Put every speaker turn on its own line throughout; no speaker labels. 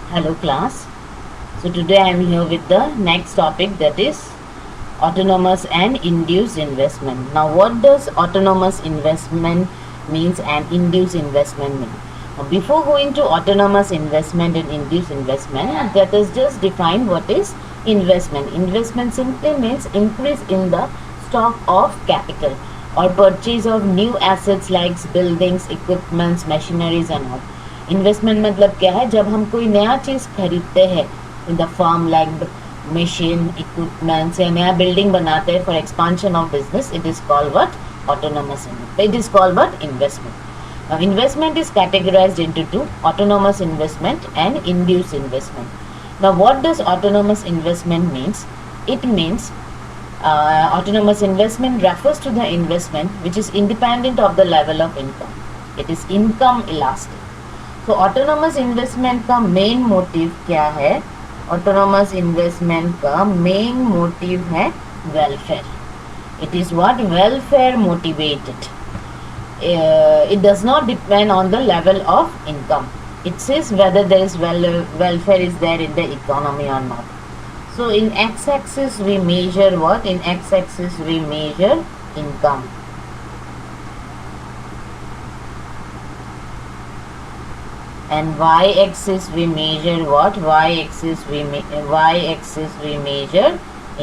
Hello class. So today I am here with the next topic, that is autonomous and induced investment. Now what does autonomous investment means and induced investment mean? Now, before going to autonomous investment and induced investment, let us just define what is investment. Investment simply means increase in the stock of capital or purchase of new assets like buildings, equipments, machineries and all. Investment मतलब क्या है? जब हम कोई नया चीज़ खरीदते हैं in the form like machine, equipments या नया बिल्डिंग बनाते हैं for expansion of business, it is called what? Autonomous investment. It is called what? Investment. Now, investment is categorized into two: autonomous investment and induced investment. Now, what does autonomous investment means? It means autonomous investment refers to the investment which is independent of the level of income. It is income elastic. तो autonomous investment का main motive क्या है? Autonomous investment का main motive है welfare. It is what? Welfare motivated. It does not depend on the level of income. It says whether there is welfare is there in the economy or not. So in x-axis we measure what? In x-axis we measure income. And y-axis we measure what? Y-axis we measure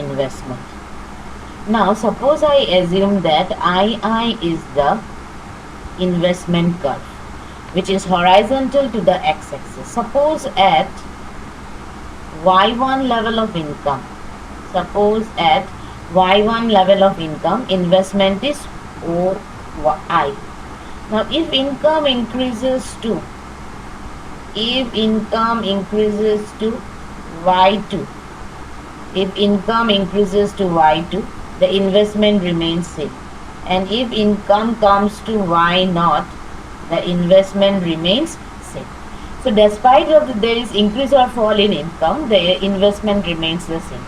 investment. Now suppose I assume that II is the investment curve which is horizontal to the x-axis. Suppose at y1 level of income, investment is OI. Now if income increases to y2, the investment remains same. And if income comes to y0, the investment remains same. So despite of there is increase or fall in income, the investment remains the same.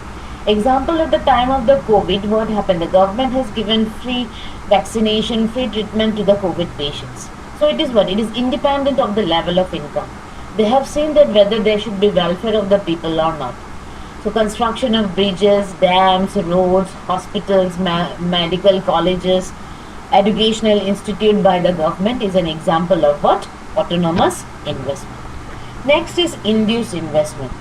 Example, at the time of the COVID, what happened? The government has given free vaccination, free treatment to the COVID patients. So it is what? It is independent of the level of income. They have seen that whether there should be welfare of the people or not. So construction of bridges, dams, roads, hospitals, medical colleges, educational institute by the government is an example of what? Autonomous investment. Next is induced investment.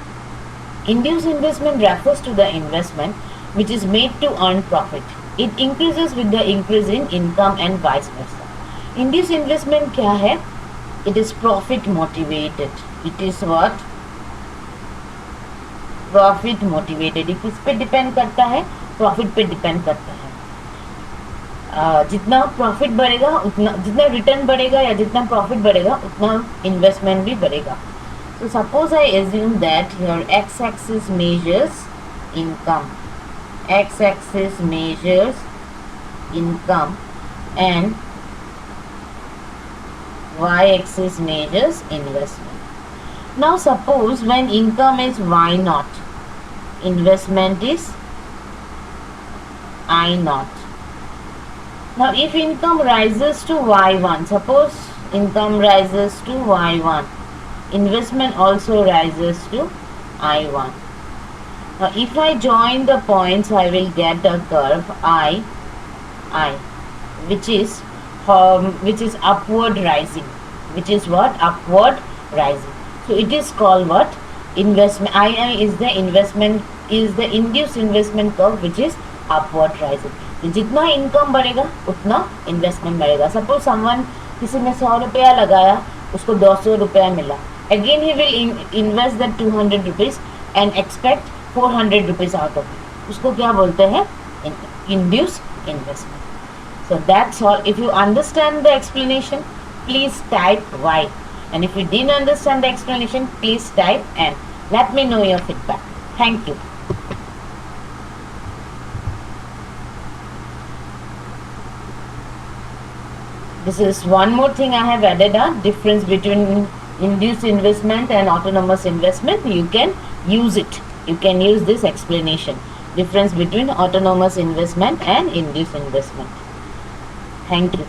Induced investment refers to the investment which is made to earn profit. It increases with the increase in income and vice versa. Induced investment क्या है? It is profit motivated. It is what? Profit motivated. ये किस पे depend करता है? Profit पे depend करता है. जितना प्रॉफिट बढ़ेगा उतना, जितना रिटर्न बढ़ेगा या जितना प्रॉफिट बढ़ेगा उतना इन्वेस्टमेंट भी बढ़ेगा. So suppose I assume that your x-axis measures income, x-axis measures income and y-axis measures investment. Now suppose when income is y0, investment is I0. Now if income rises to y1, suppose income rises to y1, investment also rises to I1. Now if I join the points, I will get a curve I, which is upward rising. Which is what? Upward rising. So it is called what? Investment. II is the investment, is the induced investment curve which is upward rising. जितना income बढ़ेगा उतना investment बढ़ेगा. Suppose someone, किसी ने 100 रुपया लगाया, उसको 200 रुपया मिला. Again he will invest that 200 rupees and expect 400 rupees out of it. उसको क्या बोलते हैं? Induce investment. So that's all. If you understand the explanation, please type Y. And if you didn't understand the explanation, please type N. Let me know your feedback. Thank you. This is one more thing I have added, a difference between induced investment and autonomous investment. You can use it. You can use this explanation. Difference between autonomous investment and induced investment. Thank you.